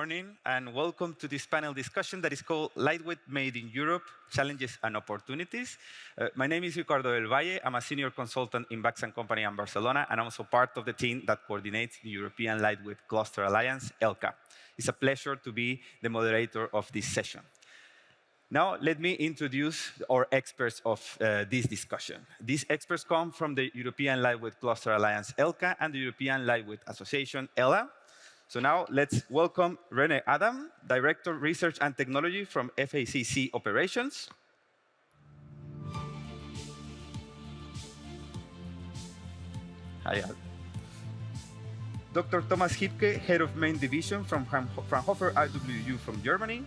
morning, and welcome to this panel discussion that is called Lightweight Made in Europe, Challenges and Opportunities. My name is Ricardo del Valle. I'm a senior consultant in Bax & Company in Barcelona, and I'm also part of the team that coordinates the European Lightweight Cluster Alliance, ELCA. It's a pleasure to be the moderator of this session. Now, let me introduce our experts of this discussion. These experts come from the European Lightweight Cluster Alliance, ELCA, and the European Lightweight Association, ELA. So now, let's welcome René Adam, Director, Research and Technology from FACC Operations. Hi, Dr. Thomas Hipke, Head of Main Division from Fraunhofer IWU from Germany.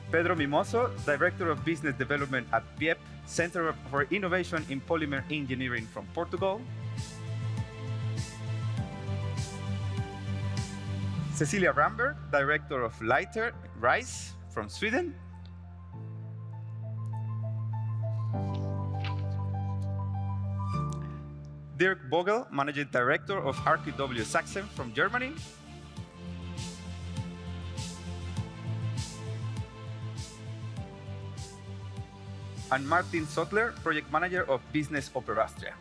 Pedro Mimoso, Director of Business Development at PIEP, Center for Innovation in Polymer Engineering from Portugal. Cecilia Ramberg, Director of Lighter, RISE from Sweden. Dirk Vogel, Managing Director of RKW Sachsen from Germany. And Martin Sottler, Project Manager of Business Oper Austria.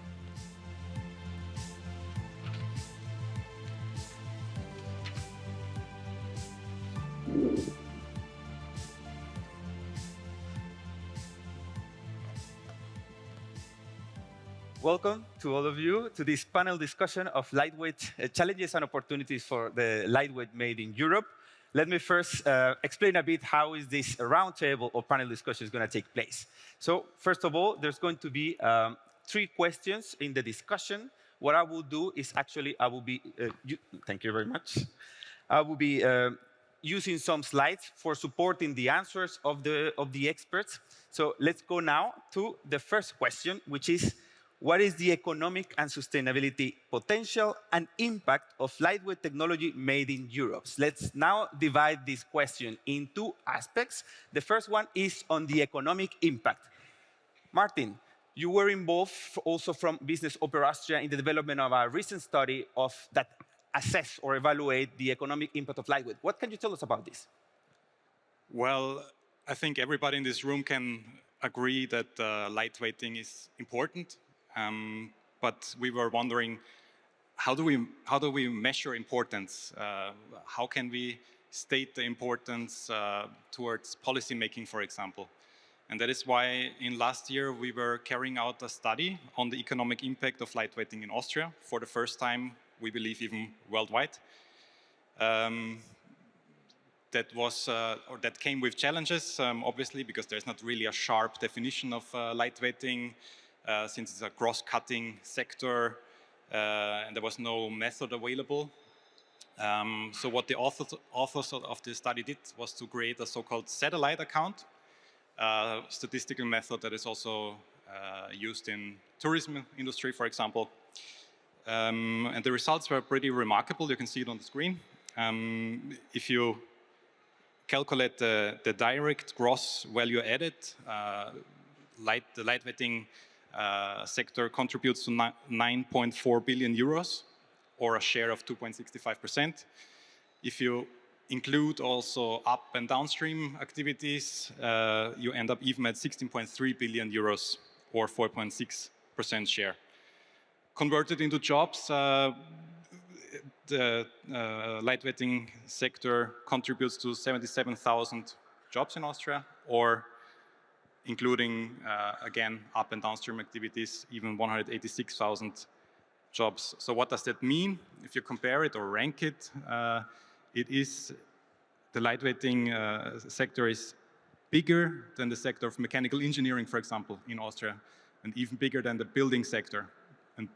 Welcome to all of you to this panel discussion of lightweight challenges and opportunities for the lightweight made in Europe. Let me first explain a bit how is this roundtable or panel discussion is going to take place. So first of all, there's going to be 3 questions in the discussion. What I will do is actually, I will be, thank you very much. I will be using some slides for supporting the answers of the experts. So let's go now to the first question, which is, what is the economic and sustainability potential and impact of lightweight technology made in Europe? Let's now divide this question in 2 aspects. The first one is on the economic impact. Martin, you were involved also from Business Oper Austria in the development of a recent study that assess or evaluate the economic impact of lightweight. What can you tell us about this? Well, I think everybody in this room can agree that lightweighting is important. But we were wondering, how do we measure importance? How can we state the importance towards policy making, for example? And that is why in last year we were carrying out a study on the economic impact of lightweighting in Austria for the first time, we believe even worldwide. That came with challenges, obviously, because there's not really a sharp definition of lightweighting. Since it's a cross-cutting sector, and there was no method available. So what the authors of the study did was to create a so-called satellite account, a statistical method that is also used in tourism industry, for example. And the results were pretty remarkable. You can see it on the screen. If you calculate the direct gross value added, the lightweighting sector contributes to 9.4 billion euros, or a share of 2.65%. If you include also up and downstream activities, you end up even at 16.3 billion euros, or 4.6% share. Converted into jobs, the lightweighting sector contributes to 77,000 jobs in Austria, or including, again, up and downstream activities, even 186,000 jobs. So what does that mean? If you compare it or rank it, the lightweighting sector is bigger than the sector of mechanical engineering, for example, in Austria, and even bigger than the building sector. And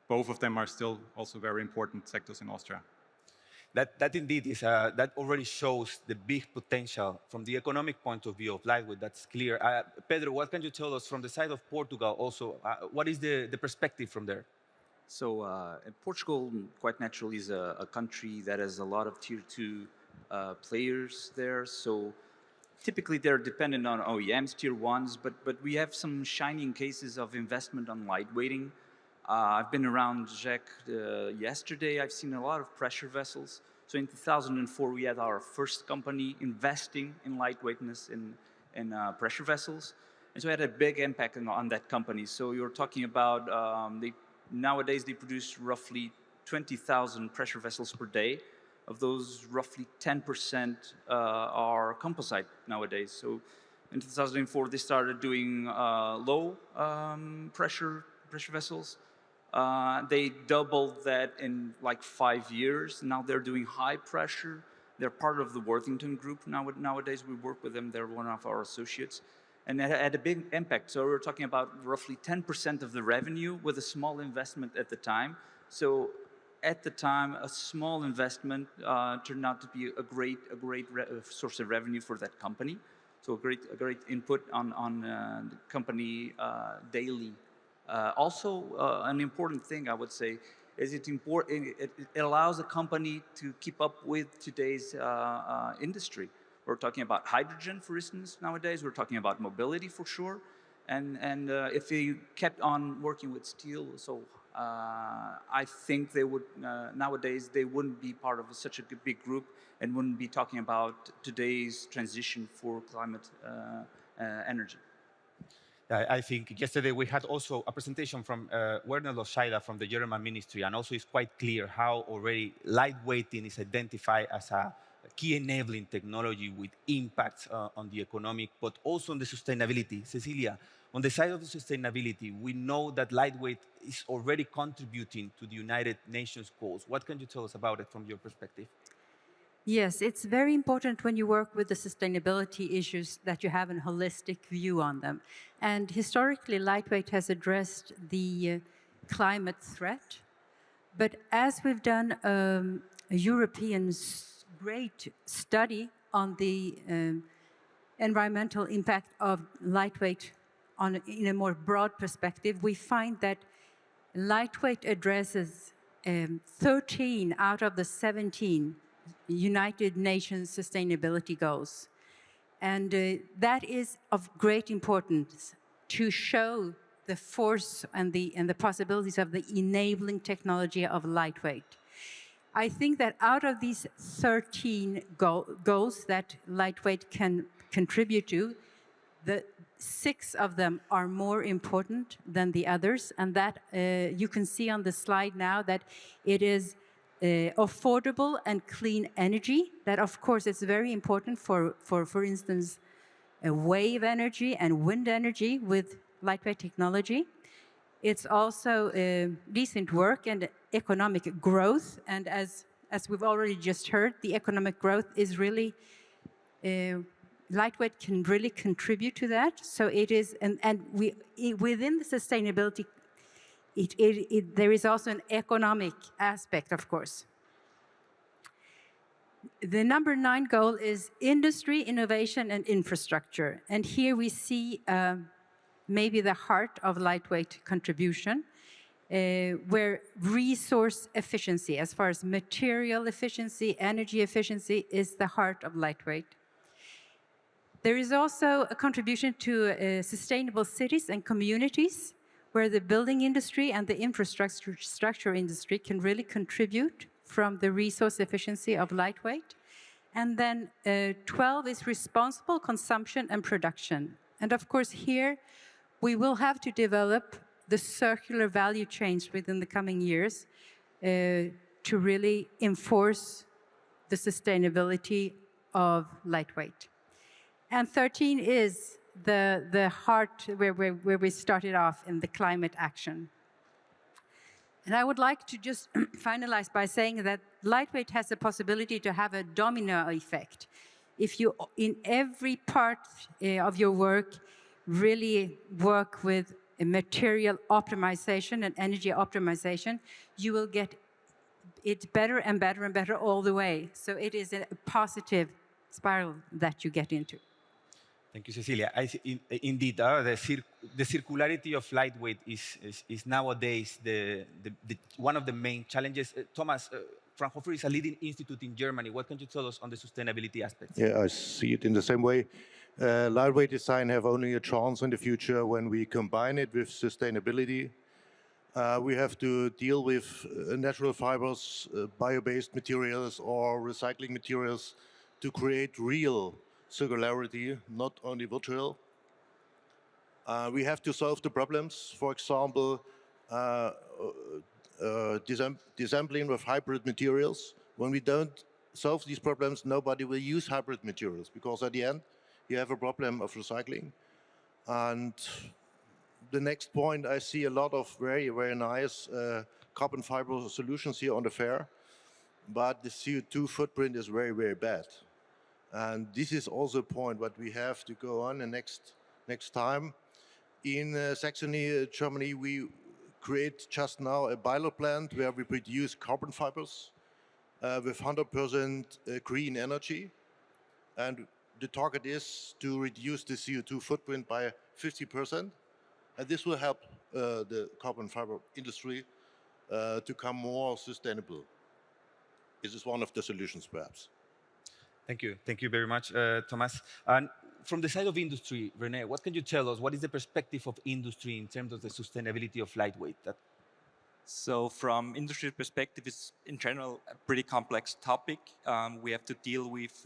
both of them are still also very important sectors in Austria. That indeed is, that already shows the big potential from the economic point of view of lightweight. That's clear. Pedro, what can you tell us from the side of Portugal also? What is the perspective from there? So Portugal, quite naturally, is a country that has a lot of tier 2 players there. So typically they're dependent on OEMs, tier 1s, but we have some shining cases of investment on lightweighting. I've been around Jacques yesterday. I've seen a lot of pressure vessels. So in 2004, we had our first company investing in lightweightness in pressure vessels. And so it had a big impact on that company. So you're talking about, nowadays they produce roughly 20,000 pressure vessels per day. Of those, roughly 10% are composite nowadays. So in 2004, they started doing low pressure vessels. They doubled that in like 5 years. Now they're doing high pressure. They're part of the Worthington Group nowadays. We work with them. They're one of our associates. And it had a big impact. So we're talking about roughly 10% of the revenue with a small investment at the time. So at the time, a small investment turned out to be a great source of revenue for that company. So a great input on the company daily. Also, an important thing I would say is it allows a company to keep up with today's industry. We're talking about hydrogen, for instance, nowadays. We're talking about mobility for sure. And if they kept on working with steel, so I think they would, nowadays, they wouldn't be part of such a big group and wouldn't be talking about today's transition for climate energy. I think yesterday we had also a presentation from Werner Loscheida from the German ministry, and also it's quite clear how already lightweighting is identified as a key enabling technology with impacts on the economic, but also on the sustainability. Cecilia, on the side of the sustainability, we know that lightweight is already contributing to the United Nations goals. What can you tell us about it from your perspective? Yes, it's very important when you work with the sustainability issues that you have a holistic view on them. And historically, lightweight has addressed the climate threat. But as we've done a European great study on the environmental impact of lightweight in a more broad perspective, we find that lightweight addresses 13 out of the 17 United Nations sustainability goals. And that is of great importance to show the force and the possibilities of the enabling technology of lightweight. I think that out of these 13 goals that lightweight can contribute to, the 6 of them are more important than the others, and that you can see on the slide now that it is affordable and clean energy. That, of course, is very important for instance, wave energy and wind energy with lightweight technology. It's also decent work and economic growth. And as we've already just heard, the economic growth is really, lightweight can really contribute to that. So it is, within the sustainability, there is also an economic aspect, of course. The number 9 goal is industry, innovation, and infrastructure. And here we see maybe the heart of lightweight contribution, where resource efficiency, as far as material efficiency, energy efficiency, is the heart of lightweight. There is also a contribution to sustainable cities and communities, where the building industry and the infrastructure industry can really contribute from the resource efficiency of lightweight. And then 12 is responsible consumption and production. And of course here, we will have to develop the circular value chains within the coming years to really enforce the sustainability of lightweight. And 13 is the heart where we started off in the climate action. And I would like to just finalize by saying that lightweight has the possibility to have a domino effect. If you, in every part of your work, really work with material optimization and energy optimization, you will get it better and better and better all the way. So it is a positive spiral that you get into. Thank you, Cecilia. Indeed, the circularity of lightweight is nowadays one of the main challenges. Thomas, Fraunhofer is a leading institute in Germany. What can you tell us on the sustainability aspects? Yeah, I see it in the same way. Lightweight design have only a chance in the future when we combine it with sustainability. We have to deal with natural fibers, bio-based materials or recycling materials to create real circularity, not only virtual. We have to solve the problems, for example, disassembling with hybrid materials. When we don't solve these problems, nobody will use hybrid materials, because at the end, you have a problem of recycling. And the next point, I see a lot of very, very nice carbon fiber solutions here on the fair, but the CO2 footprint is very, very bad. And this is also a point what we have to go on the next time. In Saxony, Germany, we create just now a pilot plant where we produce carbon fibers with 100% green energy. And the target is to reduce the CO2 footprint by 50%. And this will help the carbon fiber industry to become more sustainable. This is one of the solutions, perhaps. Thank you very much, Thomas. And from the side of industry, René, what can you tell us? What is the perspective of industry in terms of the sustainability of lightweight? So from industry perspective, it's in general a pretty complex topic. We have to deal with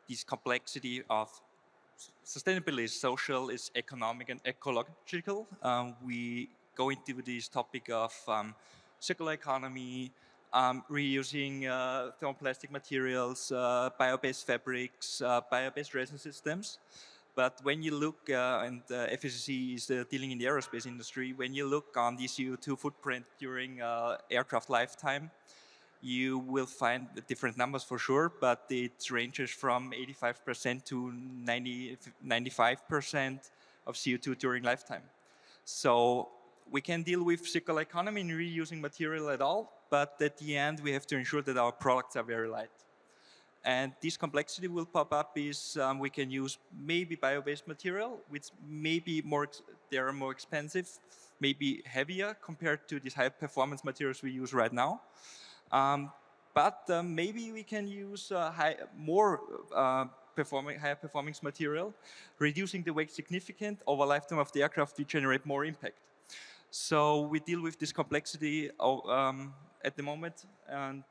this complexity of sustainability is social, is economic and ecological. We go into this topic of circular economy, reusing thermoplastic materials, bio-based fabrics, bio-based resin systems. But when you look, and FSC is dealing in the aerospace industry, when you look on the CO2 footprint during aircraft lifetime, you will find different numbers for sure, but it ranges from 85% to 95% of CO2 during lifetime. So we can deal with circular economy and reusing material at all, but at the end we have to ensure that our products are very light. And this complexity will pop up is we can use maybe bio-based material, which maybe they are more expensive, maybe heavier compared to these high performance materials we use right now. But maybe we can use higher performance material, reducing the weight significant. Over lifetime of the aircraft, we generate more impact. So we deal with this complexity at the moment and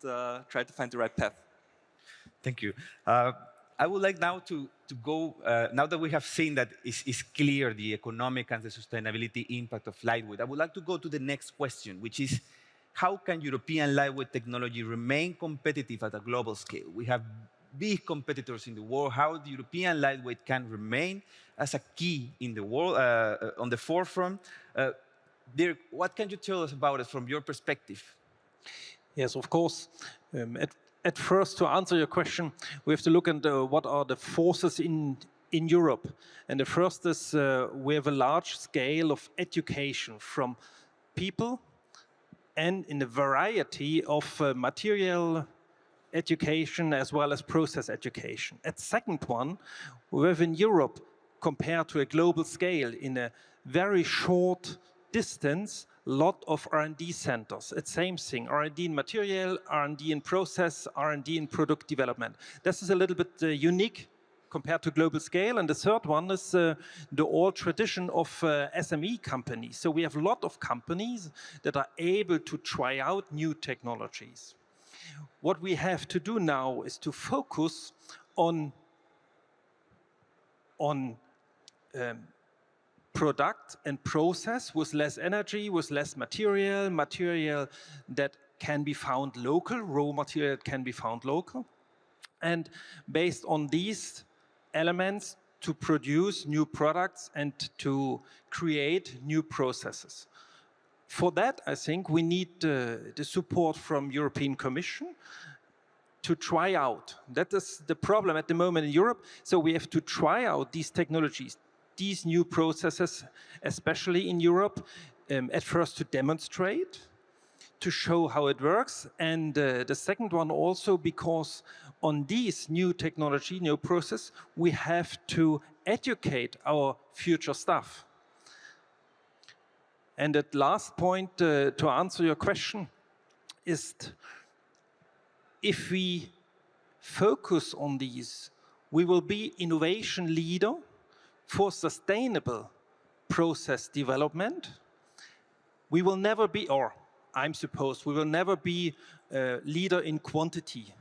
try to find the right path. Thank you. I would like now to go, now that we have seen that it's clear the economic and the sustainability impact of lightweight, I would like to go to the next question, which is, how can European lightweight technology remain competitive at a global scale? We have big competitors in the world. How the European lightweight can remain as a key in the world, on the forefront? Dirk, what can you tell us about it from your perspective? Yes, of course. At first, to answer your question, we have to look at what are the forces in Europe. And the first is we have a large scale of education from people and in a variety of material education as well as process education. At second one, we have in Europe, compared to a global scale, in a very short distance, lot of R&D centers. It's same thing, R&D in material, R&D in process, R&D in product development. This is a little bit unique compared to global scale. And the third one is the old tradition of SME companies. So we have a lot of companies that are able to try out new technologies. What we have to do now is to focus on product and process with less energy, with less material, material that can be found local, raw material that can be found local. And based on these elements to produce new products and to create new processes. For that, I think we need the support from European Commission to try out. That is the problem at the moment in Europe. So we have to try out these technologies, these new processes, especially in Europe, at first to demonstrate, to show how it works. And the second one also because on these new technology, new process, we have to educate our future staff. And that last point to answer your question is if we focus on these, we will be innovation leader for sustainable process development we will never be, or I'm supposed, we will never be a leader in quantity.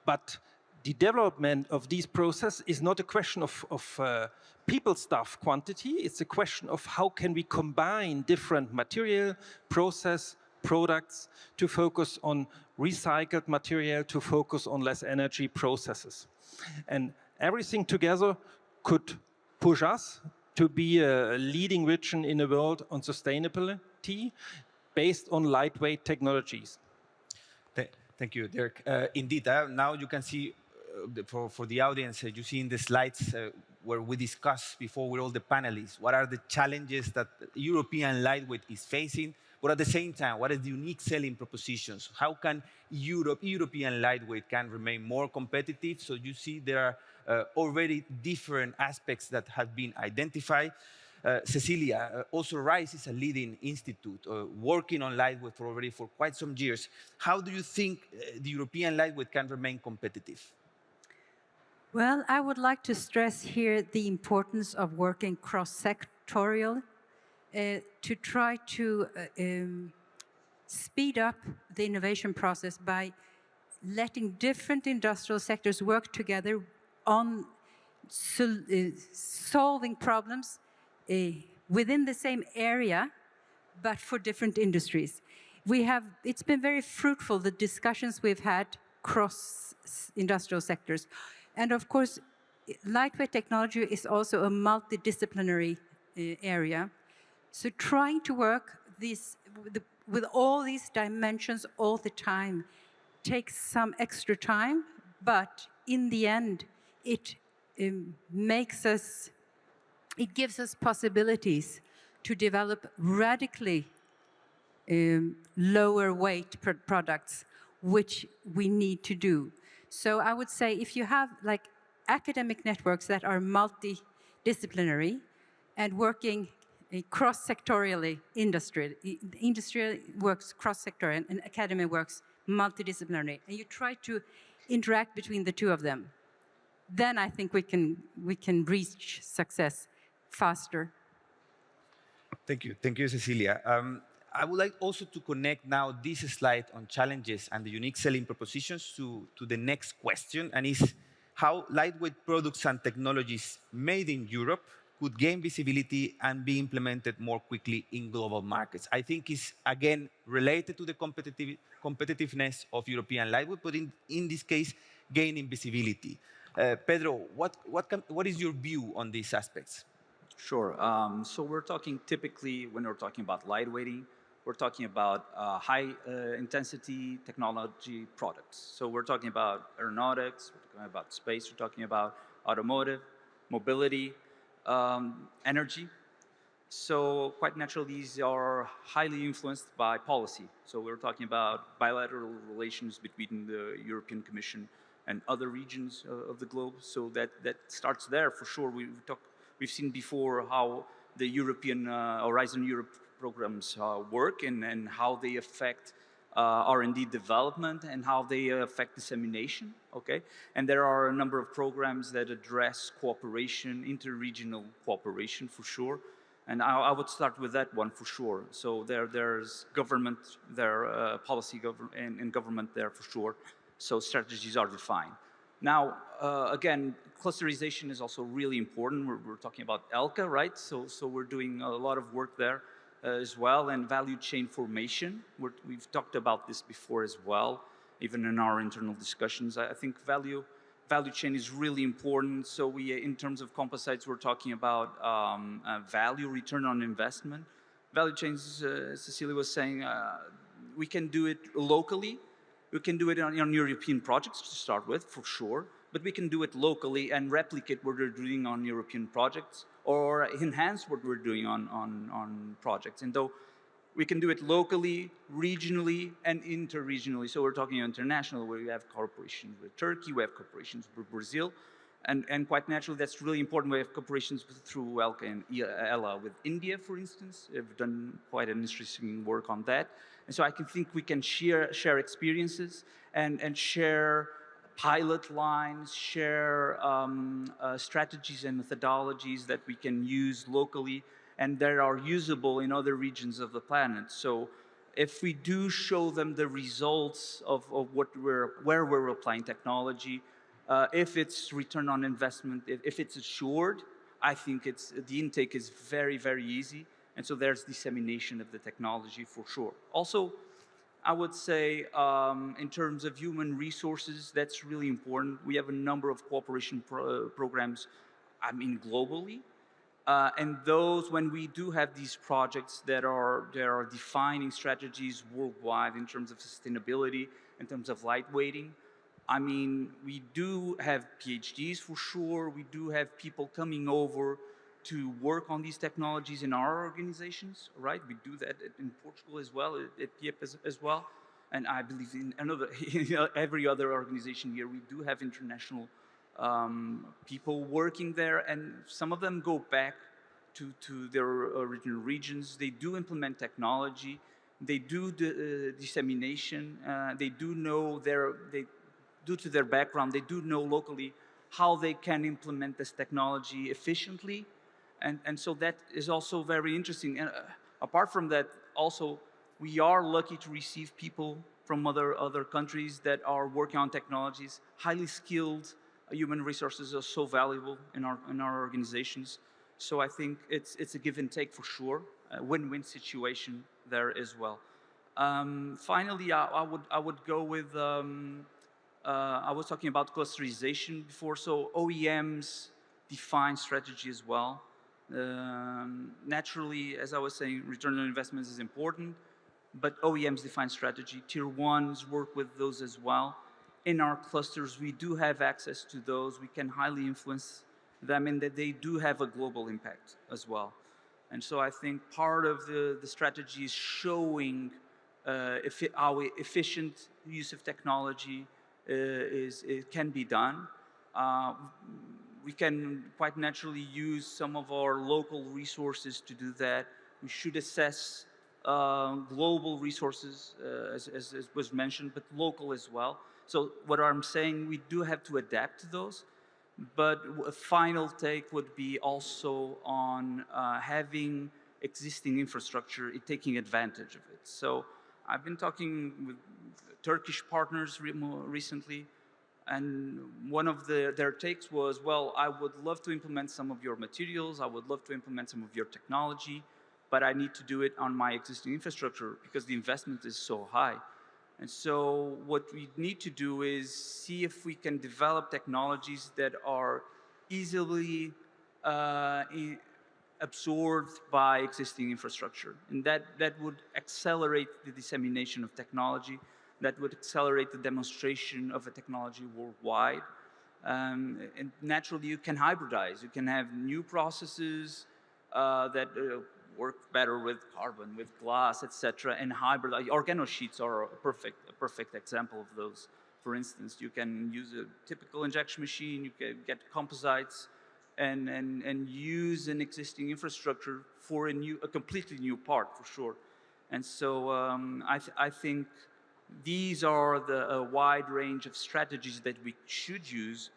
But the development of these processes is not a question of people stuff quantity, it's a question of how can we combine different material, process, products to focus on recycled material, to focus on less energy processes. And everything together could push us to be a leading region in the world on sustainability based on lightweight technologies. Thank you, Dirk. Indeed, now you can see, for the audience, you see in the slides where we discussed before with all the panelists, what are the challenges that European lightweight is facing, but at the same time, what is the unique selling propositions? How can European lightweight can remain more competitive? So you see there are already different aspects that have been identified. Cecilia, also RISE is a leading institute working on lightweight for quite some years. How do you think the European lightweight can remain competitive? Well, I would like to stress here the importance of working cross-sectorial to try to speed up the innovation process by letting different industrial sectors work together on solving problems within the same area, but for different industries. It's been very fruitful, the discussions we've had cross industrial sectors. And of course, lightweight technology is also a multidisciplinary area. So trying to work with all these dimensions all the time takes some extra time, but in the end, it gives us possibilities to develop radically lower weight products, which we need to do. So I would say if you have like academic networks that are multidisciplinary and working cross-sectorially, industry works cross-sectorial and academy works multidisciplinary, and you try to interact between the two of them, then I think we can reach success faster. Thank you, Cecilia. I would like also to connect now this slide on challenges and the unique selling propositions to the next question, and is how lightweight products and technologies made in Europe could gain visibility and be implemented more quickly in global markets. I think it's, again, related to the competitiveness of European lightweight, but in this case, gaining visibility. Pedro, what is your view on these aspects? Sure. So we're talking typically, when we're talking about lightweighting, we're talking about high-intensity technology products. So we're talking about aeronautics, we're talking about space, we're talking about automotive, mobility, energy. So quite naturally, these are highly influenced by policy. So we're talking about bilateral relations between the European Commission and other regions of the globe. So that starts there for sure. We've seen before how the European Horizon Europe programs work and how they affect R&D development and how they affect dissemination, okay? And there are a number of programs that address cooperation, interregional cooperation for sure. And I would start with that one for sure. So there's government, policy and government there for sure. So strategies are defined. Now, again, clusterization is also really important. We're talking about ELCA, right? So we're doing a lot of work there as well, and value chain formation. We've talked about this before as well, even in our internal discussions. I think value chain is really important. So in terms of composites, we're talking about value, return on investment. Value chains, Cecilia was saying, we can do it locally. We can do it on European projects to start with, for sure, but we can do it locally and replicate what we're doing on European projects or enhance what we're doing on projects. And though we can do it locally, regionally, and interregionally. So we're talking international, where we have cooperations with Turkey, we have cooperations with Brazil, and quite naturally, that's really important. We have cooperations through ELCA and ELA with India, for instance. We've done quite an interesting work on that. And so I think we can share experiences and share pilot lines, share strategies and methodologies that we can use locally and that are usable in other regions of the planet. So if we do show them the results of where we're applying technology, if it's return on investment, if it's assured, I think the intake is very, very easy. And so there's dissemination of the technology for sure. Also, I would say in terms of human resources, that's really important. We have a number of cooperation programs, I mean, globally. And those, when we do have these projects that are defining strategies worldwide in terms of sustainability, in terms of lightweighting, I mean, we do have PhDs for sure. We do have people coming over to work on these technologies in our organizations, right? We do that in Portugal as well, at PIEP as well. And I believe in every other organization here, we do have international people working there, and some of them go back to their original regions. They do implement technology. They do dissemination. They do know due to their background, they do know locally how they can implement this technology efficiently. And so that is also very interesting. And apart from that, also, we are lucky to receive people from other countries that are working on technologies. Highly skilled human resources are so valuable in our organizations. So I think it's a give and take for sure, a win-win situation there as well. Finally, I would go with I was talking about clusterization before, so OEMs define strategy as well. Naturally, as I was saying, return on investments is important, but OEMs define strategy. Tier ones work with those as well. In our clusters, we do have access to those. We can highly influence them, and that they do have a global impact as well. And so I think part of the strategy is showing how efficient use of technology it can be done. We can quite naturally use some of our local resources to do that. We should assess global resources, as was mentioned, but local as well. So what I'm saying, we do have to adapt to those, but a final take would be also on having existing infrastructure, taking advantage of it. So I've been talking with Turkish partners recently, and one of their takes was, well, I would love to implement some of your materials, I would love to implement some of your technology, but I need to do it on my existing infrastructure because the investment is so high. And so what we need to do is see if we can develop technologies that are easily absorbed by existing infrastructure. And that would accelerate the dissemination of technology, that would accelerate the demonstration of a technology worldwide. And naturally, you can hybridize. You can have new processes that work better with carbon, with glass, etc. And hybrid organosheets are a perfect example of those. For instance, you can use a typical injection machine. You can get composites, and use an existing infrastructure for a completely new part, for sure. And so I think these are a wide range of strategies that we should use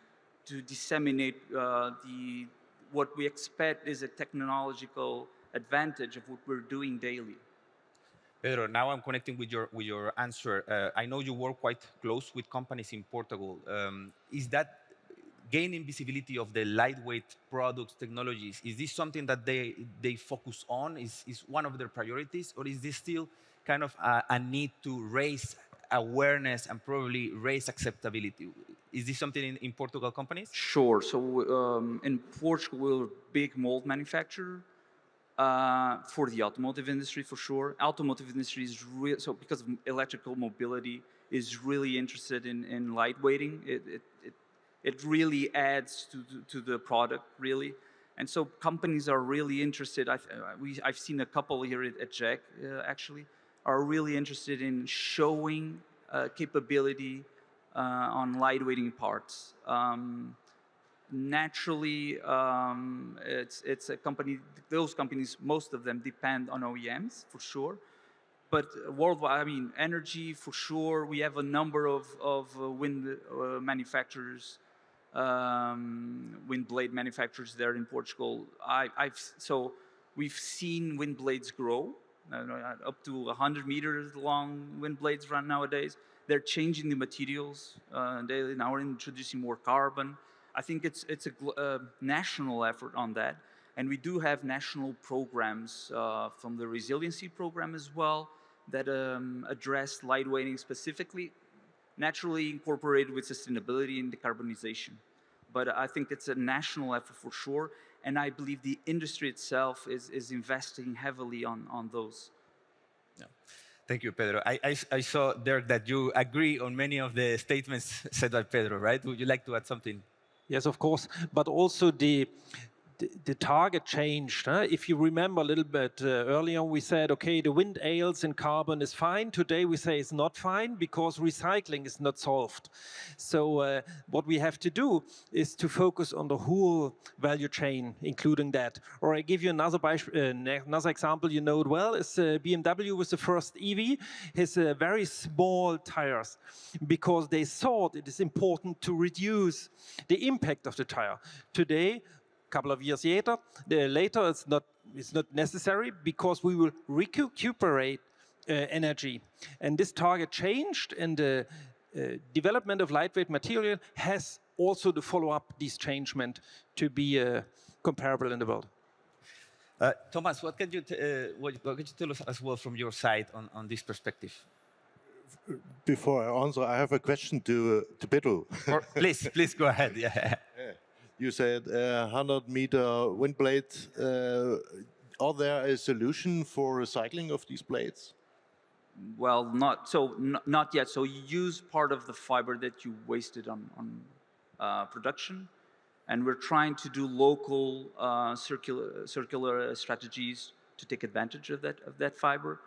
to disseminate what we expect is a technological advantage of what we're doing daily. Pedro, now I'm connecting with your answer. I know you work quite close with companies in Portugal. Is that gaining visibility of the lightweight products, technologies, is this something that they focus on? Is one of their priorities? Or is this still kind of a need to raise awareness and probably raise acceptability? Is this something in Portugal companies? Sure. So in Portugal, we're a big mold manufacturer for the automotive industry, for sure. Automotive industry is real, so because of electrical mobility, is really interested in lightweighting. It really adds to the product, really. And so companies are really interested. I've seen a couple here at JEC, actually, are really interested in showing capability on lightweighting parts. Naturally, it's a company, those companies, most of them depend on OEMs, for sure. But worldwide, I mean, energy, for sure. We have a number of wind manufacturers, wind blade manufacturers there in Portugal. So We've seen wind blades grow, up to 100 meters long wind blades right nowadays. They're changing the materials. They now are introducing more carbon. I think it's a national effort on that. And we do have national programs from the resiliency program as well that address lightweighting specifically, naturally incorporated with sustainability and decarbonization. But I think it's a national effort for sure. And I believe the industry itself is investing heavily on those. Yeah. Thank you, Pedro. I saw there that you agree on many of the statements said by Pedro, right? Would you like to add something? Yes, of course, but also the target changed. If you remember a little bit earlier, we said, okay, the wind yields in carbon is fine. Today we say it's not fine because recycling is not solved. So what we have to do is to focus on the whole value chain, including that. Or I give you another example, you know it well, is BMW with the first EV, has very small tires because they thought it is important to reduce the impact of the tire. Today, couple of years later, it's not necessary because we will recuperate energy. And this target changed, and the development of lightweight material has also to follow up this changement to be comparable in the world. Thomas, what can you tell us as well from your side on this perspective? Before I answer, I have a question to Pedro. Please go ahead. Yeah. You said 100-meter wind blades. Are there a solution for recycling of these blades? Well, not yet. So you use part of the fiber that you wasted on production, and we're trying to do local circular strategies to take advantage of that fiber.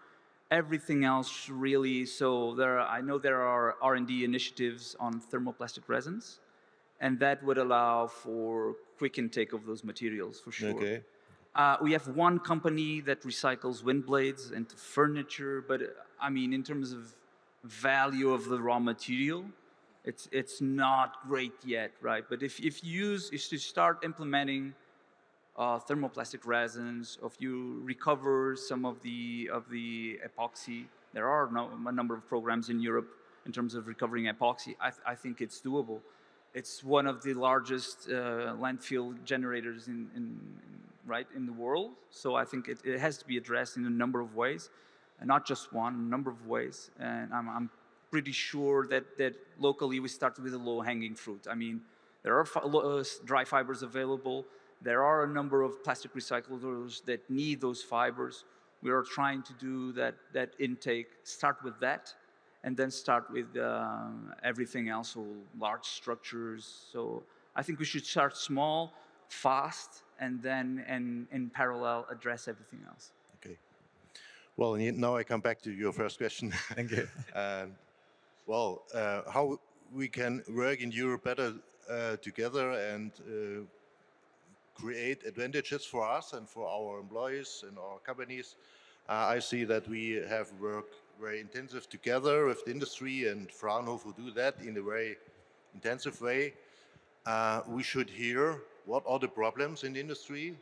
Everything else really. So I know there are R&D initiatives on thermoplastic resins, and that would allow for quick intake of those materials, for sure. Okay. We have one company that recycles wind blades into furniture, but I mean, in terms of value of the raw material, it's not great yet, right? But if you start implementing thermoplastic resins, if you recover some of the epoxy, there are a number of programs in Europe in terms of recovering epoxy. I think it's doable. It's one of the largest landfill generators in the world. So I think it has to be addressed in a number of ways, and not just one, a number of ways. And I'm pretty sure that locally we start with the low-hanging fruit. I mean, there are dry fibers available. There are a number of plastic recyclers that need those fibers. We are trying to do that intake, start with that, and then start with everything else, so large structures. So I think we should start small, fast, and then in parallel address everything else. Okay. Well, now I come back to your first question. Thank you. How we can work in Europe better together and create advantages for us and for our employees and our companies. I see that we have worked very intensive together with the industry, and Fraunhofer do that in a very intensive way. We should hear what are the problems in the industry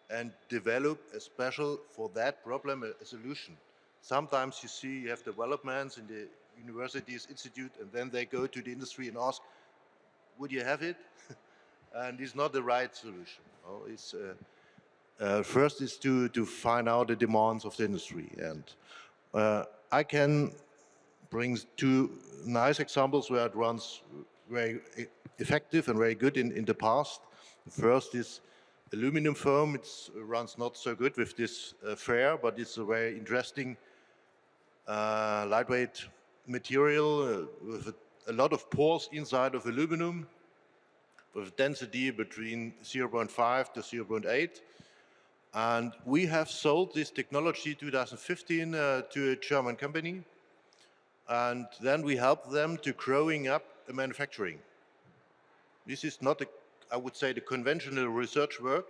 and develop a special for that problem a solution. Sometimes you see you have developments in the universities, institute, and then they go to the industry and ask, would you have it? And it's not the right solution. First is to find out the demands of the industry. And I can bring two nice examples where it runs very effective and very good in the past. The first is aluminum foam. It runs not so good with this fair, but it's a very interesting lightweight material with a lot of pores inside of aluminum, with density between 0.5 to 0.8. And we have sold this technology 2015 to a German company. And then we helped them to growing up the manufacturing. This is not, I would say, the conventional research work,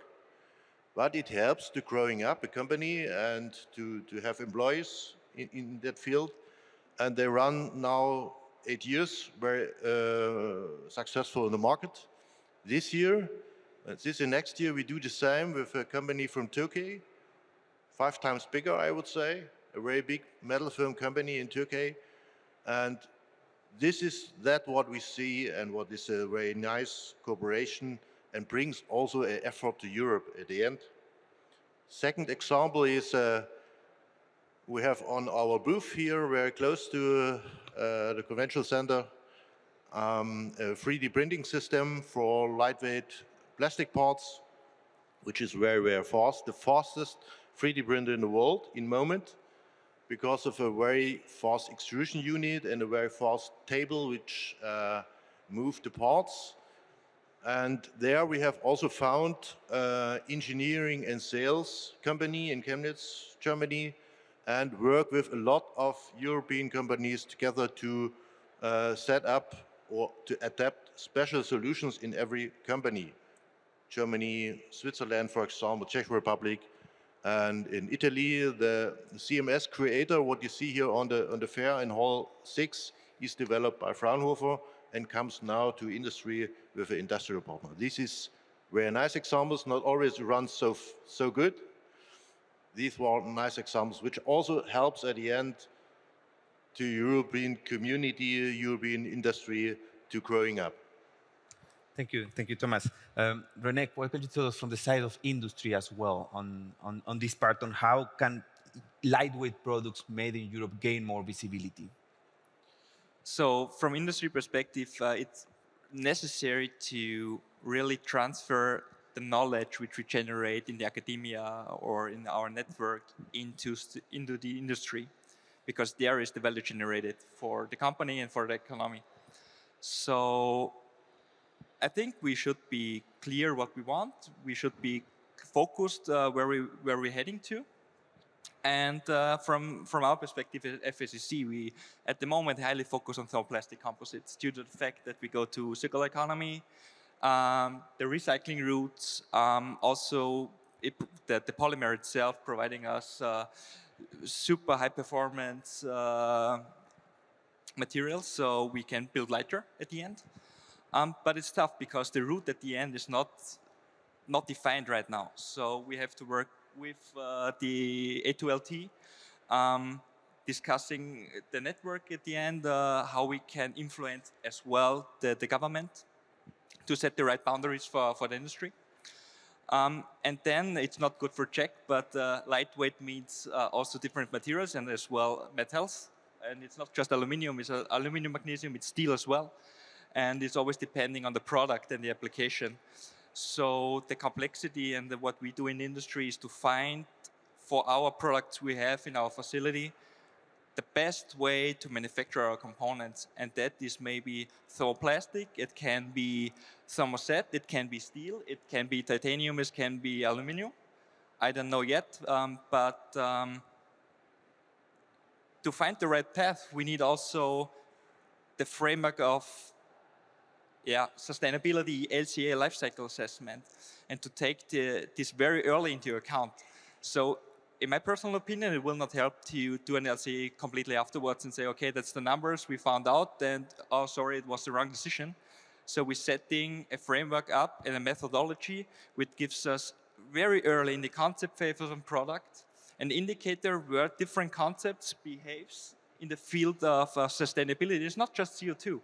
but it helps to growing up a company and to have employees in that field. And they run now 8 years, very successful in the market. This year, next year, we do the same with a company from Turkey, 5 times bigger, I would say, a very big metal film company in Turkey. And this is what we see and what is a very nice cooperation and brings also an effort to Europe at the end. Second example is we have on our booth here, very close to the convention center, a 3D printing system for lightweight plastic parts, which is very, very fast, the fastest 3D printer in the world in moment, because of a very fast extrusion unit and a very fast table which move the parts. And there we have also found engineering and sales company in Chemnitz, Germany, and work with a lot of European companies together to set up or to adapt special solutions in every company. Germany, Switzerland, for example, Czech Republic, and in Italy, the CMS creator, what you see here on the fair in Hall 6, is developed by Fraunhofer and comes now to industry with an industrial partner. This is very nice examples, not always run so good. These were nice examples, which also helps at the end to European community, European industry to growing up. Thank you, Thomas. René, what could you tell us from the side of industry as well on this part, on how can lightweight products made in Europe gain more visibility? So from industry perspective, it's necessary to really transfer the knowledge which we generate in the academia or in our network into the industry, because there is the value generated for the company and for the economy. So I think we should be clear what we want. We should be focused where we're heading to. And from our perspective at FACC, we at the moment highly focus on thermoplastic composites due to the fact that we go to circular economy, the recycling routes, also the polymer itself providing us super high performance materials, so we can build lighter at the end. But it's tough because the route at the end is not defined right now. So we have to work with the A2LT, discussing the network at the end, how we can influence as well the government to set the right boundaries for the industry. And then it's not good for Czech, but lightweight means also different materials and as well metals. And it's not just aluminum, it's aluminum, magnesium, it's steel as well. And it's always depending on the product and the application. So the complexity and what we do in the industry is to find for our products we have in our facility the best way to manufacture our components. And that is maybe thermoplastic, it can be thermoset, it can be steel, it can be titanium, it can be aluminum. I don't know yet, but to find the right path, we need also the framework of sustainability, ELCA life cycle assessment, and to take this very early into account. So in my personal opinion, it will not help to do an LCA completely afterwards and say, okay, that's the numbers we found out, and oh, sorry, it was the wrong decision. So we're setting a framework up and a methodology which gives us very early in the concept phase of a product an indicator where different concepts behaves in the field of sustainability. It's not just CO2.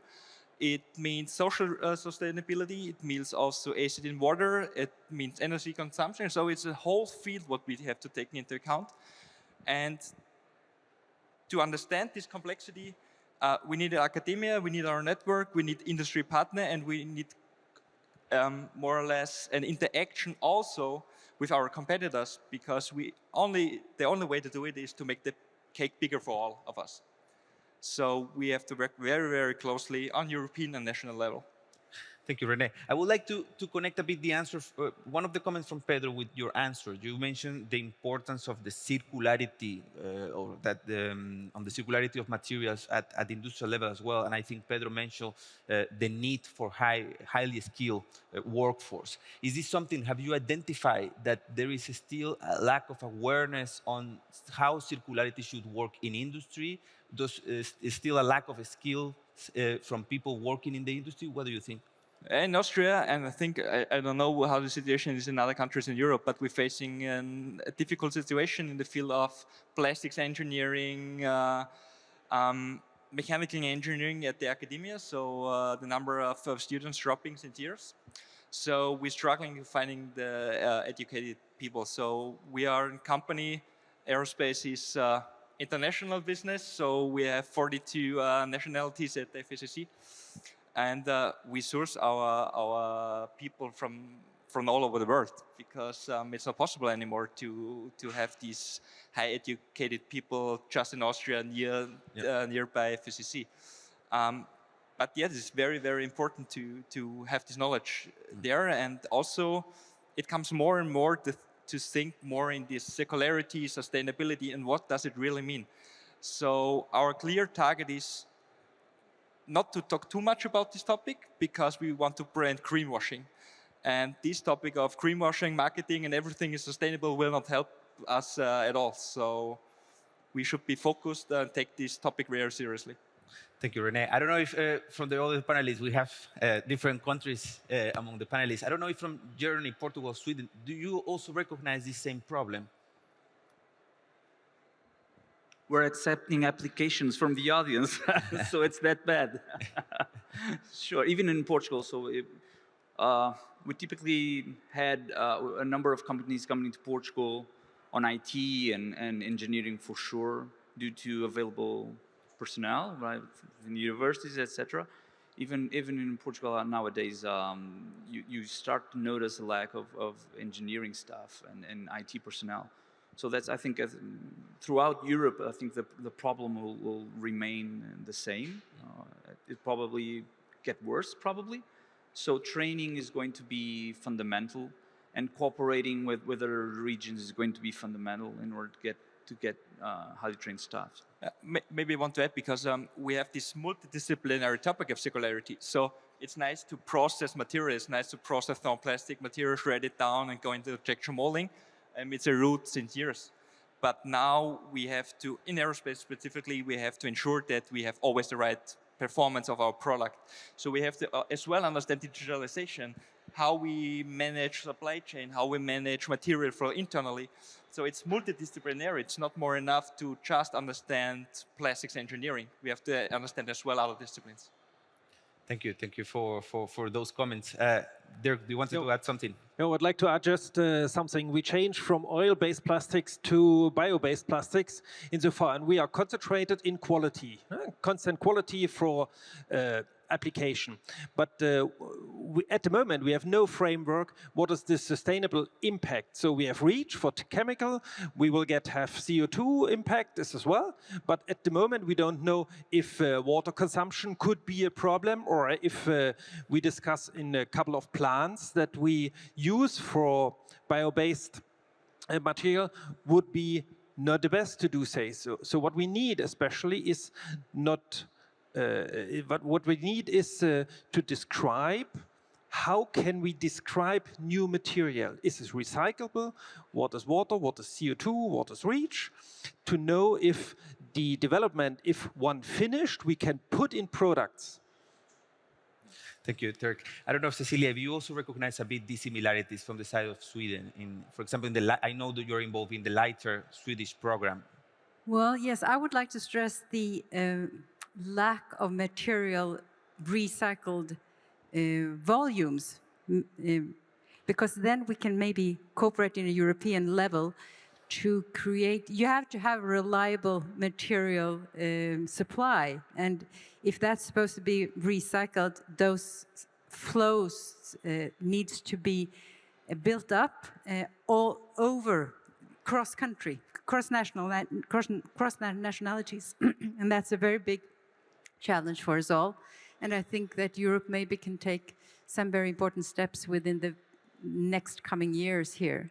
It means social sustainability, it means also acid in water, it means energy consumption. So it's a whole field what we have to take into account. And to understand this complexity, we need academia, we need our network, we need industry partner, and we need more or less an interaction also with our competitors, because the only way to do it is to make the cake bigger for all of us. So we have to work very, very closely on European and national level. Thank you, René. I would like to connect a bit the answer, one of the comments from Pedro with your answer. You mentioned the importance of the circularity, or that on the circularity of materials at the industrial level as well. And I think Pedro mentioned the need for highly skilled workforce. Is this something, have you identified that there is still a lack of awareness on how circularity should work in industry? Is still a lack of skill from people working in the industry? What do you think? In Austria, and I think, I don't know how the situation is in other countries in Europe, but we're facing a difficult situation in the field of plastics engineering, mechanical engineering at the academia. So the number of students dropping since years. So we're struggling finding the educated people. So we are a company. Aerospace is international business. So we have 42 nationalities at FSSC. And we source our people from all over the world, because it's not possible anymore to have these high educated people just in Austria nearby FSCC. But yes, it's very, very important to have this knowledge there. And also it comes more and more to think more in this circularity, sustainability, and what does it really mean. So our clear target is not to talk too much about this topic, because we want to prevent greenwashing. And this topic of greenwashing, marketing, and everything is sustainable will not help us at all. So we should be focused and take this topic very seriously. Thank you, Rene. I don't know if from the other panelists, we have different countries among the panelists. I don't know if from Germany, Portugal, Sweden, do you also recognize this same problem? We're accepting applications from the audience, so it's that bad. Sure, even in Portugal. So we typically had a number of companies coming to Portugal on IT and engineering for sure, due to available personnel, right, in universities, etc. Even in Portugal nowadays, you start to notice a lack of engineering staff and IT personnel. So that's, I think, throughout Europe, I think the problem will remain the same. It probably get worse, probably. So training is going to be fundamental, and cooperating with other regions is going to be fundamental in order to get highly trained staff. Maybe I want to add, because we have this multidisciplinary topic of circularity. So it's nice to process materials, it's nice to process thermoplastic material, shred it down, and go into injection molding. It's a route since years. But now we have to, in aerospace specifically, we have to ensure that we have always the right performance of our product. So we have to as well understand digitalization, how we manage supply chain, how we manage material flow internally. So it's multidisciplinary. It's not more enough to just understand plastics engineering. We have to understand as well other disciplines. Thank you for those comments. Dirk, do you want to add something? No, I'd like to add just something. We changed from oil-based plastics to bio-based plastics insofar, and we are concentrated in quality, constant quality for application. But at the moment, we have no framework. What is the sustainable impact? So we have REACH for chemical. We will have CO2 impact as well. But at the moment, we don't know if water consumption could be a problem, or if we discuss in a couple of plants that we use for bio-based material would be not the best to do so. So what we need especially is not what we need is to describe how can we describe new material. Is it recyclable? What is water? What is CO2? What is REACH? To know if the development, if one finished, we can put in products. Thank you, Dirk. I don't know, Cecilia, if you also recognize a bit these similarities from the side of Sweden. For example, I know that you're involved in the lighter Swedish program. Well, yes, I would like to stress the lack of material recycled volumes, because then we can maybe cooperate in a European level to create. You have to have a reliable material supply, and if that's supposed to be recycled, those flows needs to be built up all over cross-country, cross nationalities, and that's a very big challenge for us all. And I think that Europe maybe can take some very important steps within the next coming years here.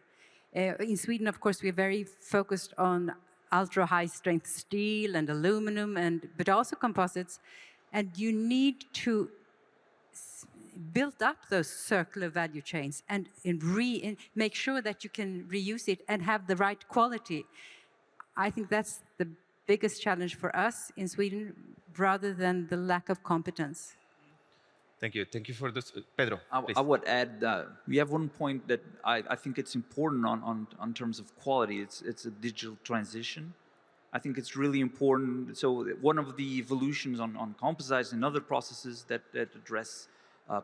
In Sweden, of course, we're very focused on ultra-high strength steel and aluminum, but also composites. And you need to build up those circular value chains and make sure that you can reuse it and have the right quality. I think that's the biggest challenge for us in Sweden, rather than the lack of competence. Thank you. Thank you for this. Pedro, please. I would add that we have one point that I think it's important on terms of quality. It's a digital transition. I think it's really important. So one of the evolutions on composites and other processes that address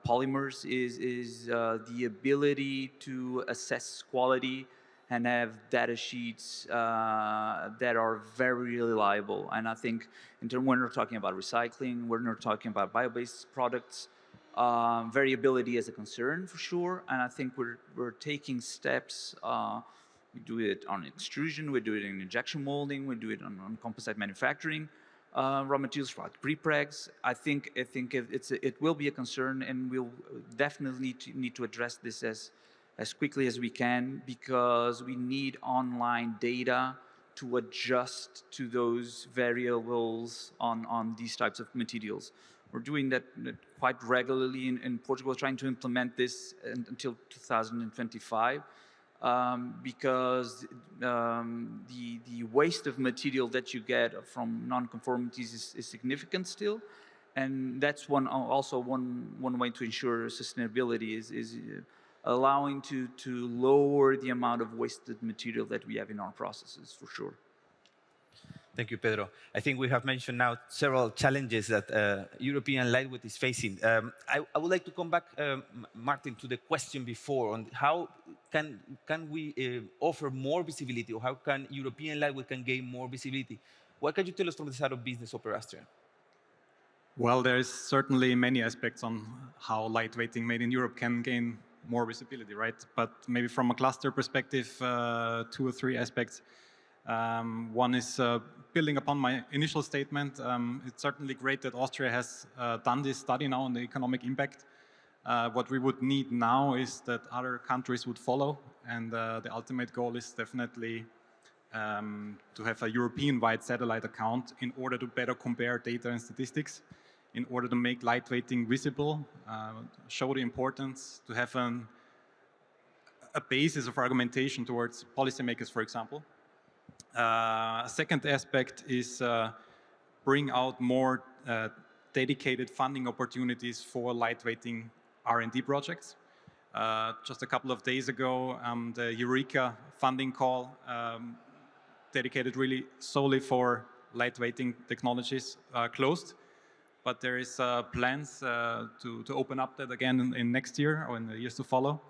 polymers is the ability to assess quality and have data sheets that are very reliable. And I think when we're talking about recycling, when we're talking about bio-based products, variability is a concern for sure. And I think we're taking steps. We do it on extrusion, we do it in injection molding, we do it on composite manufacturing, raw materials like prepregs. I think it will be a concern, and we'll definitely need to address this as quickly as we can, because we need online data to adjust to those variables on these types of materials. We're doing that quite regularly in Portugal, trying to implement this until 2025. Because the waste of material that you get from non-conformities is significant still, and that's also one way to ensure sustainability is allowing to lower the amount of wasted material that we have in our processes, for sure. Thank you, Pedro. I think we have mentioned now several challenges that European lightweight is facing. I would like to come back, Martin, to the question before on how can we offer more visibility, or how can European lightweight can gain more visibility? What can you tell us from the side of business over Austria? Well, there's certainly many aspects on how lightweighting made in Europe can gain more visibility, right? But maybe from a cluster perspective, 2 or 3 aspects. One is building upon my initial statement. It's certainly great that Austria has done this study now on the economic impact. What we would need now is that other countries would follow, and the ultimate goal is definitely to have a European-wide satellite account in order to better compare data and statistics, in order to make lightweighting visible, show the importance, to have a basis of argumentation towards policymakers, for example. A second aspect is bring out more dedicated funding opportunities for lightweighting R&D projects. Just a couple of days ago, the ELCA funding call dedicated really solely for lightweighting technologies closed. But there is plans to open up that again in next year or in the years to follow.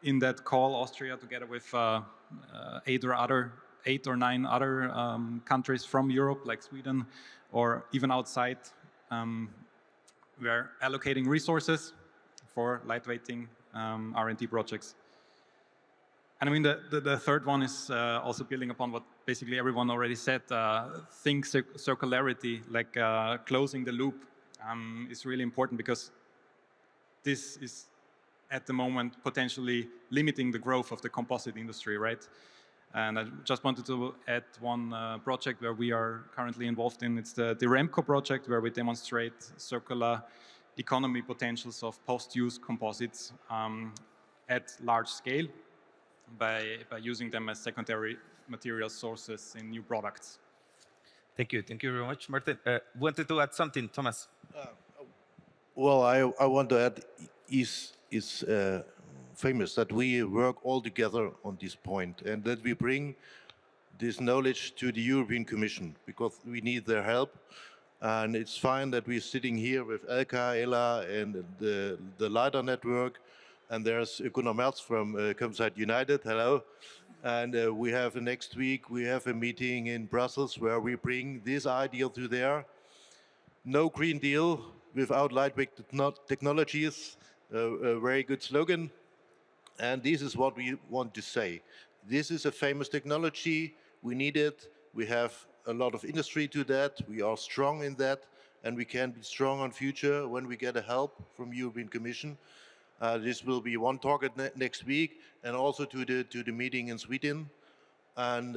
In that call, Austria, together with 8 or 9 other countries from Europe, like Sweden, or even outside, we're allocating resources for lightweighting R&D projects. And I mean, the third one is also building upon what basically everyone already said. Think circularity, like closing the loop, is really important, because this is at the moment potentially limiting the growth of the composite industry, right? And I just wanted to add one project where we are currently involved in. It's the REMCO project, where we demonstrate circular economy potentials of post-use composites at large scale by using them as secondary material sources in new products. Thank you. Thank you very much, Martin. Wanted to add something, Thomas? Well, I want to add, is famous that we work all together on this point, and that we bring this knowledge to the European Commission, because we need their help. And it's fine that we're sitting here with ELCA, ELA, and the LIDAR network, and there's Gunnar Merz from Composite United. Hello. And we have next week, we have a meeting in Brussels where we bring this idea to there. No Green Deal without lightweight technologies, a very good slogan. And this is what we want to say. This is a famous technology, we need it, we have a lot of industry to that, we are strong in that, and we can be strong on future when we get a help from European Commission. This will be one target next week, and also to the meeting in Sweden. And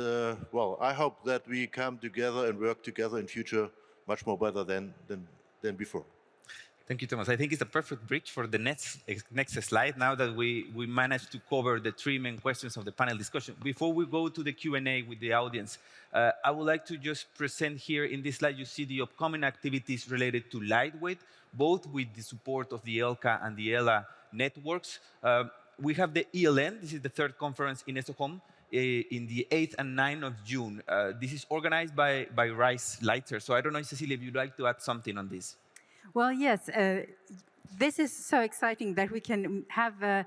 well, I hope that we come together and work together in future much more better than before. Thank you, Thomas. I think it's a perfect bridge for the next slide, now that we managed to cover the three main questions of the panel discussion. Before we go to the Q&A with the audience, I would like to just present here in this slide, you see the upcoming activities related to lightweight, both with the support of the ELCA and the ELA networks. We have the ELN, this is the third conference in Stockholm, in the 8th and 9th of June. This is organized by Rise Lighter. So I don't know, Cecilia, if you'd like to add something on this. Well, yes, this is so exciting that we can have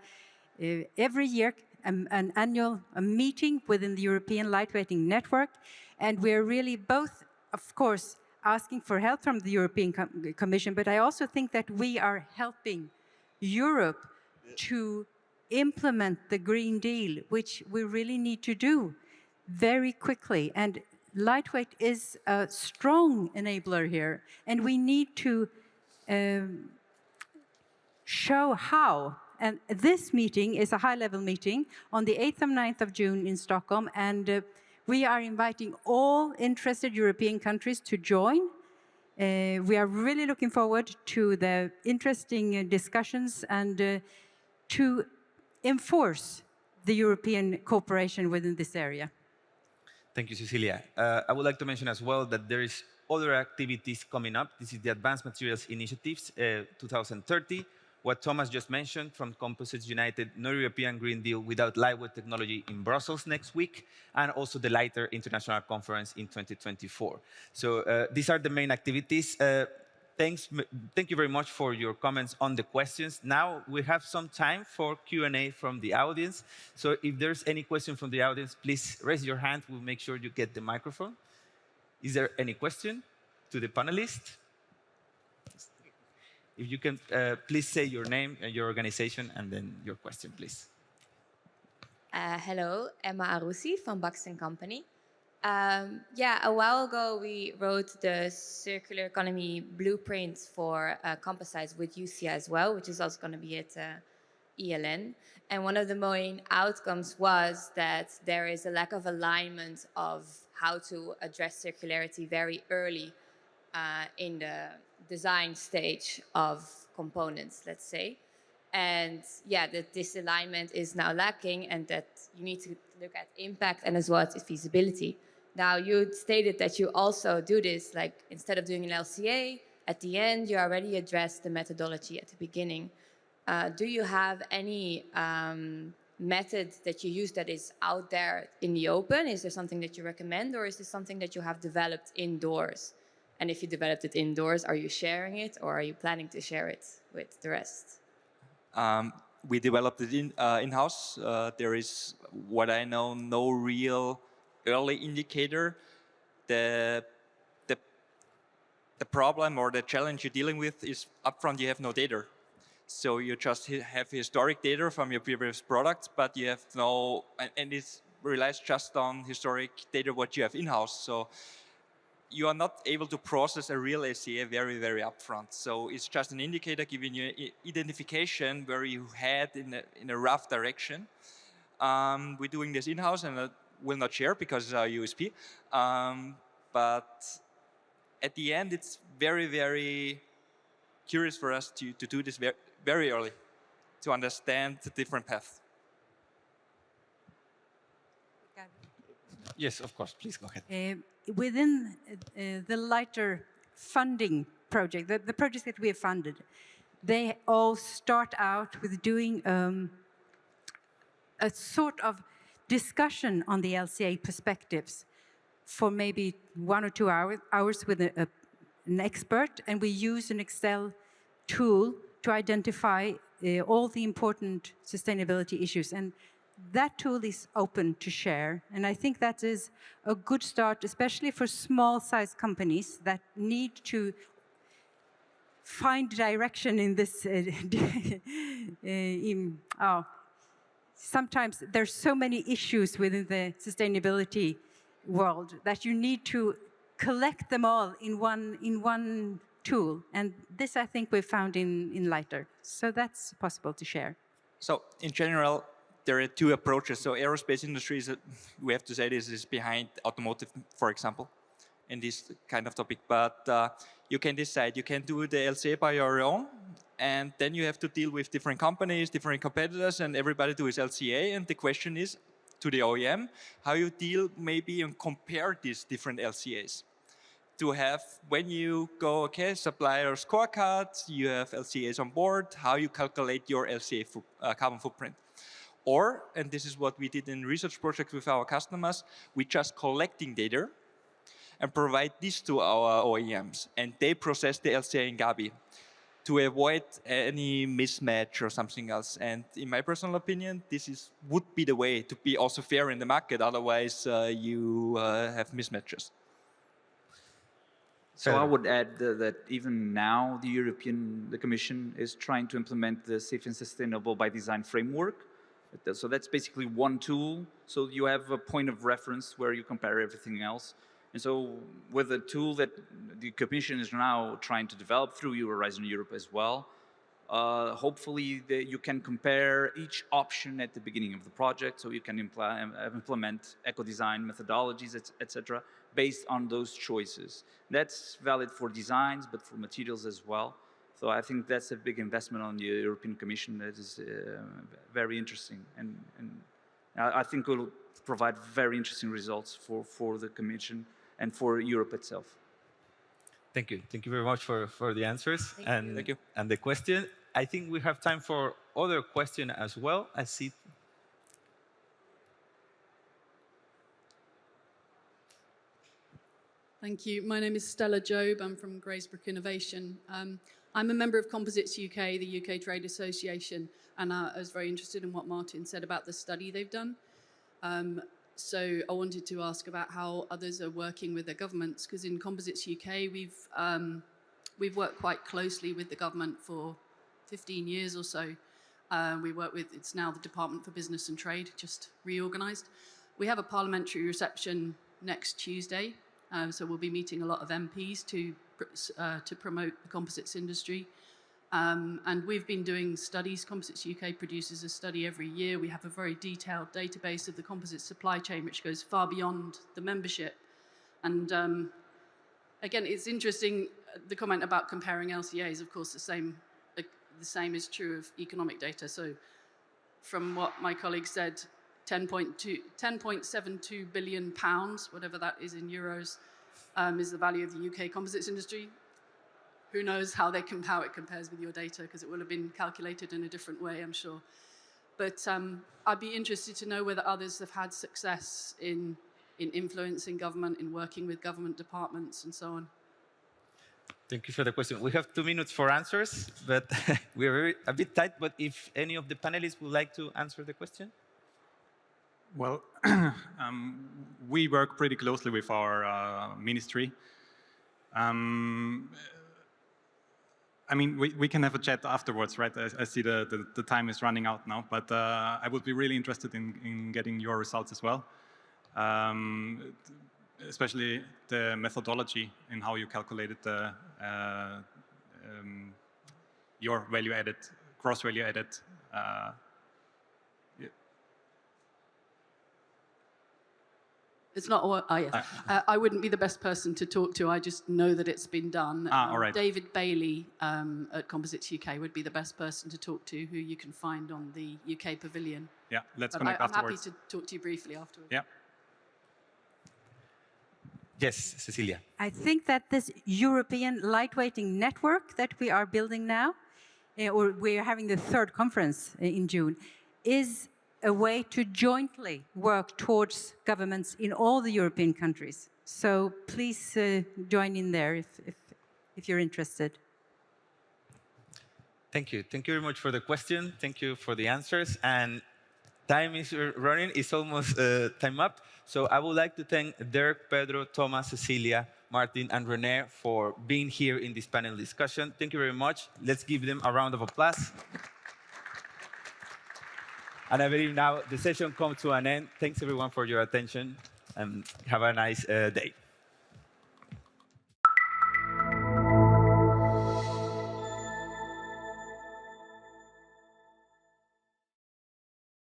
every year an annual meeting within the European Lightweighting Network. And we're really both, of course, asking for help from the European Commission, but I also think that we are helping Europe to implement the Green Deal, which we really need to do very quickly. And lightweight is a strong enabler here, and we need to show how. And this meeting is a high-level meeting on the 8th and 9th of June in Stockholm, and we are inviting all interested European countries to join. We are really looking forward to the interesting discussions and to enforce the European cooperation within this area. Thank you, Cecilia. I would like to mention as well that there is other activities coming up. This is the Advanced Materials Initiatives 2030, what Thomas just mentioned from Composites United, no European Green Deal without lightweight technology in Brussels next week, and also the Lighter International Conference in 2024. So these are the main activities. Thank you very much for your comments on the questions. Now we have some time for Q&A from the audience. So if there's any question from the audience, please raise your hand. We'll make sure you get the microphone. Is there any question to the panelists? If you can please say your name and your organization and then your question, please. Hello, Emma Arusi from Buxton Company. Yeah, a while ago we wrote the circular economy blueprint for composites with UCIA as well, which is also going to be at ELN. And one of the main outcomes was that there is a lack of alignment of how to address circularity very early in the design stage of components, let's say. And yeah, that this alignment is now lacking and that you need to look at impact and as well as feasibility. Now, you stated that you also do this, like instead of doing an LCA, at the end, you already addressed the methodology at the beginning. Do you have any method that you use that is out there in the open? Is there something that you recommend, or is this something that you have developed indoors? And if you developed it indoors, are you sharing it, or are you planning to share it with the rest? We developed it in-house. There is, what I know, no real early indicator. The problem or the challenge you're dealing with is upfront you have no data. So you just have historic data from your previous products, but you have no, and it relies just on historic data what you have in-house. So you are not able to process a real SCA very, very upfront. So it's just an indicator giving you identification where you head in a rough direction. We're doing this in-house and I will not share because it's our USP. But at the end, it's very, very curious for us to do this very early to understand the different paths. Yes, of course. Please go ahead. Within the lighter funding project, the projects that we have funded, they all start out with doing a sort of discussion on the LCA perspectives for maybe 1 or 2 hours with an expert, and we use an Excel tool to identify all the important sustainability issues. And that tool is open to share, and I think that is a good start, especially for small-sized companies that need to find direction in this. Sometimes there's so many issues within the sustainability world that you need to collect them all in one tool, and this I think we found in Lighter, so that's possible to share. So in general, there are two approaches. So aerospace industry is, we have to say this is behind automotive, for example, in this kind of topic. But you can decide you can do the LCA by your own, and then you have to deal with different companies, different competitors, and everybody do his LCA. And the question is to the OEM, how you deal maybe and compare these different LCAs. To have, when you go, okay, supplier scorecards, you have LCAs on board, how you calculate your LCA carbon footprint. Or, and this is what we did in research projects with our customers, we just collecting data and provide this to our OEMs, and they process the LCA in Gabi to avoid any mismatch or something else. And in my personal opinion, this would be the way to be also fair in the market. Otherwise, you have mismatches. So I would add that even now the Commission is trying to implement the Safe and Sustainable by Design framework. So that's basically one tool. So you have a point of reference where you compare everything else. And so with a tool that the Commission is now trying to develop through Horizon Europe as well, hopefully you can compare each option at the beginning of the project, so you can implement eco-design methodologies, etc., based on those choices. That's valid for designs, but for materials as well. So I think that's a big investment on the European Commission that is very interesting, and I think will provide very interesting results for the Commission and for Europe itself. Thank you. Thank you very much for the answers. Thank you. And the question. I think we have time for other question as well. I see. Thank you. My name is Stella Jobe. I'm from Graysbrook Innovation. I'm a member of Composites UK, the UK Trade Association, and I was very interested in what Martin said about the study they've done. So I wanted to ask about how others are working with their governments, because in Composites UK, we've worked quite closely with the government for 15 years or so. We work with, it's now the Department for Business and Trade, just reorganized. We have a parliamentary reception next Tuesday, so we'll be meeting a lot of MPs to promote the composites industry. And we've been doing studies. Composites UK produces a study every year. We have a very detailed database of the composite supply chain, which goes far beyond the membership. And again, it's interesting, the comment about comparing LCAs, of course, the same is true of economic data. So from what my colleague said, 10.72 billion pounds, whatever that is in euros, is the value of the UK composites industry. Who knows how it compares with your data, because it will have been calculated in a different way, I'm sure. But I'd be interested to know whether others have had success in influencing government, in working with government departments, and so on. Thank you for the question. We have 2 minutes for answers, but we're a bit tight. But if any of the panelists would like to answer the question. Well, we work pretty closely with our ministry. I mean, we can have a chat afterwards, right? I see the time is running out now, but I would be really interested in getting your results as well. Especially the methodology in how you calculated your value added, gross value added. It's not what I wouldn't be the best person to talk to. I just know that it's been done. All right. David Bailey at Composites UK would be the best person to talk to, who you can find on the UK Pavilion. Yeah, let's But connect I'm afterwards. happy to talk to you briefly afterwards. Yeah. Yes, Cecilia. I think that this European lightweighting network that we are building now, or we're having the 3rd conference in June, is a way to jointly work towards governments in all the European countries. So please join in there if you're interested. Thank you. Thank you very much for the question. Thank you for the answers. And time is running. It's almost time up. So I would like to thank Dirk, Pedro, Thomas, Cecilia, Martin, and René for being here in this panel discussion. Thank you very much. Let's give them a round of applause. And I believe now the session comes to an end. Thanks, everyone, for your attention, and have a nice day.